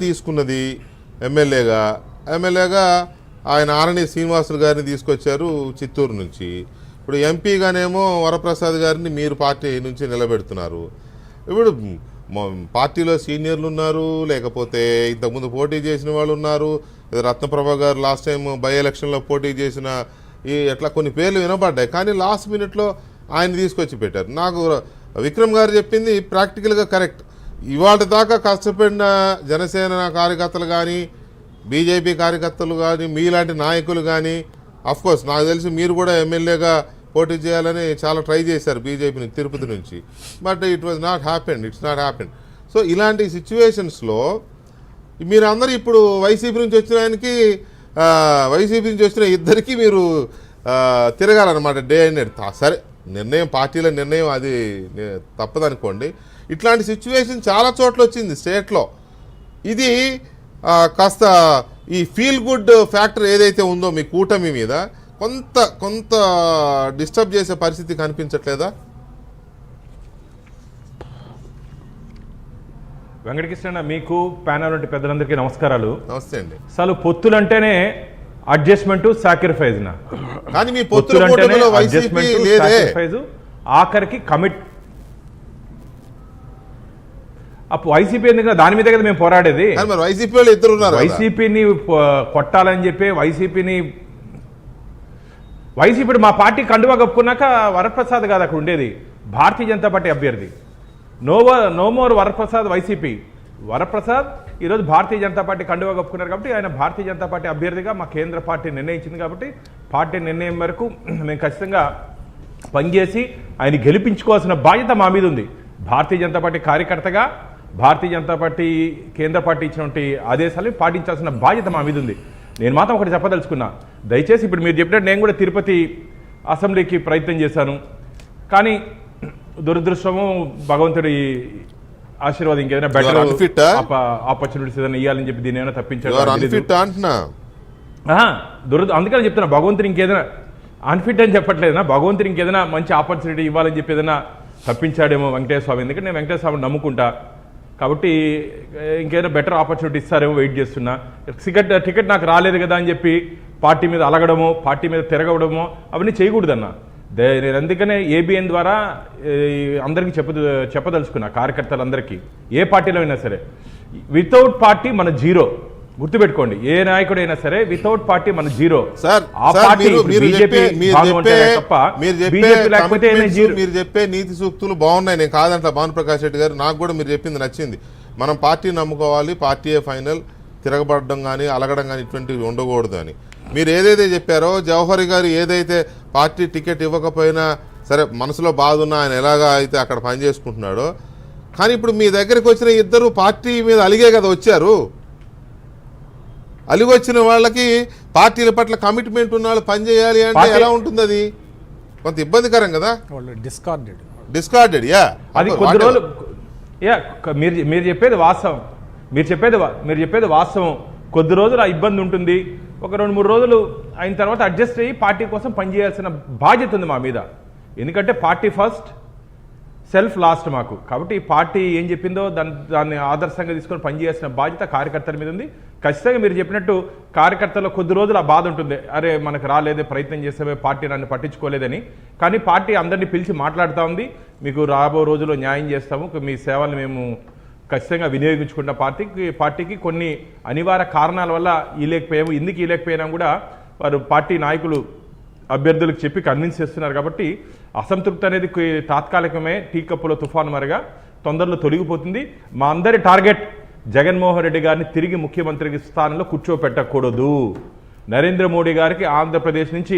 తీసుకున్నది ఎమ్మెల్యేగా ఆయన ఆరణి శ్రీనివాసులు గారిని తీసుకొచ్చారు చిత్తూరు నుంచి. ఇప్పుడు ఎంపీగానేమో వరప్రసాద్ గారిని మీరు పార్టీ నుంచి నిలబెడుతున్నారు. ఇప్పుడు పార్టీలో సీనియర్లు ఉన్నారు, లేకపోతే ఇంతకుముందు పోటీ చేసిన వాళ్ళు ఉన్నారు. రత్నప్రభ గారు లాస్ట్ టైం బై ఎలక్షన్లో పోటీ చేసిన ఎట్లా కొన్ని పేర్లు వినబడ్డాయి. కానీ లాస్ట్ మినిట్లో ఆయన తీసుకొచ్చి పెట్టారు. నాకు విక్రమ్ గారు చెప్పింది ప్రాక్టికల్గా కరెక్ట్. ఇవాళ దాకా కష్టపడిన జనసేన కార్యకర్తలు కానీ, బీజేపీ కార్యకర్తలు కానీ, మీలాంటి నాయకులు కానీ, అఫ్కోర్స్ నాకు తెలిసి మీరు కూడా ఎమ్మెల్యేగా పోటీ చేయాలని చాలా ట్రై చేశారు బీజేపీని తిరుపతి నుంచి. But it's not happened. So ఇలాంటి సిచ్యువేషన్స్లో మీరు అందరూ ఇప్పుడు వైసీపీ నుంచి వచ్చిన ఇద్దరికి మీరు తిరగాలన్నమాట డే అండ్ నైట్. సరే నిర్ణయం పార్టీల నిర్ణయం అది తప్పదనుకోండి. ఇట్లాంటి సిచ్యువేషన్ చాలా చోట్ల వచ్చింది స్టేట్లో. ఇది కాస్త ఈ ఫీల్ గుడ్ ఫ్యాక్టర్ ఏదైతే ఉందో మీ కూటమి మీద కొంత డిస్టర్బ్ చేసే పరిస్థితి కనిపించట్లేదా? వెంకటకృష్ణ, మీకు ప్యానల్ వంటి పెద్దలందరికీ నమస్కారాలు. నమస్తే అండి. అసలు పొత్తులంటేనే అడ్జస్ట్మెంట్ సాక్రిఫైస్, కానీ మీ పొత్తులంటేనే ఆఖరికి కమిట్. అప్పుడు వైసీపీ ఎందుకంటే దాని మీద కదా మేము పోరాడేది. వైసీపీ వాళ్ళు ఇద్దరు ఉన్నారు. వైసీపీని కొట్టాలని చెప్పి వైసీపీ మా పార్టీ కండువా కప్పుకున్నాక వరప్రసాద్ కాదు అక్కడ ఉండేది, భారతీయ జనతా పార్టీ అభ్యర్థి. No more Varaprasad YCP. Varaprasad ఈరోజు భారతీయ జనతా పార్టీ కండువా కప్పుకున్నారు కాబట్టి ఆయన భారతీయ జనతా పార్టీ అభ్యర్థిగా మా కేంద్ర పార్టీ నిర్ణయించింది కాబట్టి పార్టీ నిర్ణయం మేరకు మేము ఖచ్చితంగా పనిచేసి ఆయన గెలిపించుకోవాల్సిన బాధ్యత మా మీద ఉంది. భారతీయ జనతా పార్టీ కార్యకర్తగా భారతీయ జనతా పార్టీ కేంద్ర పార్టీ ఇచ్చినటువంటి ఆదేశాలు పాటించాల్సిన బాధ్యత మా మీద ఉంది. నేను మాత్రం ఒకటి చెప్పదలుచుకున్నా, దయచేసి ఇప్పుడు మీరు చెప్పినట్టు నేను కూడా తిరుపతి అసెంబ్లీకి ప్రయత్నం చేశాను. కానీ దురదృష్టము భగవంతుడి ఆశీర్వాదం ఇంకేదైనా బెటర్ ఆపర్చునిటీస్ ఏదైనా ఇవ్వాలని చెప్పి దీని ఏమైనా తప్పించాడు. అందుకని చెప్తున్నా, భగవంతుని ఇంకేదైనా అన్ఫిట్ అని చెప్పట్లేదన్నా, భగవంతుని ఇంకేదైనా మంచి ఆపర్చునిటీ ఇవ్వాలని చెప్పి ఏదైనా తప్పించాడేమో వెంకటేశ్వర స్వామి. ఎందుకంటే నేను వెంకటేశ్వర స్వామిని నమ్ముకుంటా కాబట్టి ఇంకేదైనా బెటర్ ఆపర్చునిటీ ఇస్తారేమో వెయిట్ చేస్తున్నా. టికెట్ నాకు రాలేదు కదా అని చెప్పి పార్టీ మీద అలగడమో పార్టీ మీద తిరగడమో అవన్నీ చేయకూడదన్న. నేను అందుకనే ఏబిఎన్ ద్వారా అందరికీ చెప్పదలుచుకున్నా, కార్యకర్తలందరికీ ఏ పార్టీలో అయినా సరే, వితౌట్ పార్టీ మన జీరో. గుర్తుపెట్టుకోండి, ఏ నాయకుడైనా సరే వితౌట్ పార్టీ మన జీరో. మీరు చెప్పే నీతి సూక్తులు బాగున్నాయి, నేను కాదంట భానుప్రకాష్ రెడ్డి గారు. నాకు కూడా మీరు చెప్పింది నచ్చింది. మనం పార్టీని నమ్ముకోవాలి, పార్టీయే ఫైనల్, తిరగబడడం కానీ అలగడం కానీ ఇటువంటివి ఉండకూడదు అని మీరు ఏదైతే చెప్పారో. జవహర్ గారు ఏదైతే పార్టీ టికెట్ ఇవ్వకపోయినా సరే మనసులో బాధ ఉన్నా ఆయన ఎలాగా అయితే అక్కడ పనిచేసుకుంటున్నాడో, కానీ ఇప్పుడు మీ దగ్గరికి వచ్చిన ఇద్దరు పార్టీ మీద అలిగే కదా వచ్చారు. అలిగి వచ్చిన వాళ్ళకి పార్టీల పట్ల కమిట్మెంట్ ఉన్న వాళ్ళు పనిచేయాలి అంటే ఎలా ఉంటుంది? అది కొంత ఇబ్బందికరం కదా. డిస్కార్డెడ్ అది కొద్ది రోజులు. మీరు చెప్పేది వాస్తవం, మీరు చెప్పేది వాస్తవం. కొద్ది రోజులు ఆ ఇబ్బంది ఉంటుంది. ఒక 2-3 రోజులు అయిన తర్వాత అడ్జస్ట్ అయ్యి పార్టీ కోసం పనిచేయాల్సిన బాధ్యత ఉంది మా మీద. ఎందుకంటే పార్టీ ఫస్ట్, సెల్ఫ్ లాస్ట్ మాకు. కాబట్టి పార్టీ ఏం చెప్పిందో దాన్ని ఆదర్శంగా తీసుకొని పనిచేయాల్సిన బాధ్యత కార్యకర్తల మీద ఉంది. ఖచ్చితంగా మీరు చెప్పినట్టు కార్యకర్తల్లో కొద్ది రోజులు ఆ బాధ ఉంటుంది, అరే మనకు రాలేదే, ప్రయత్నం చేస్తే పార్టీ నన్ను పట్టించుకోలేదని. కానీ పార్టీ అందరినీ పిలిచి మాట్లాడుతూ ఉంది, మీకు రాబో రోజుల్లో న్యాయం చేస్తాము, మీ సేవలు మేము ఖచ్చితంగా వినియోగించుకున్న పార్టీకి కొన్ని అనివార్య కారణాల వల్ల ఇవ్వలేకపోయాము. ఎందుకు ఇవ్వలేకపోయినా కూడా వారు పార్టీ నాయకులు అభ్యర్థులకు చెప్పి కన్విన్స్ చేస్తున్నారు. కాబట్టి అసంతృప్తి అనేది తాత్కాలికమే, టీ కప్పులో తుఫాను మరగా తొందరలో తొలగిపోతుంది. మా అందరి టార్గెట్ జగన్మోహన్ రెడ్డి గారిని తిరిగి ముఖ్యమంత్రి స్థానంలో కూర్చోపెట్టకూడదు. నరేంద్ర మోడీ గారికి ఆంధ్రప్రదేశ్ నుంచి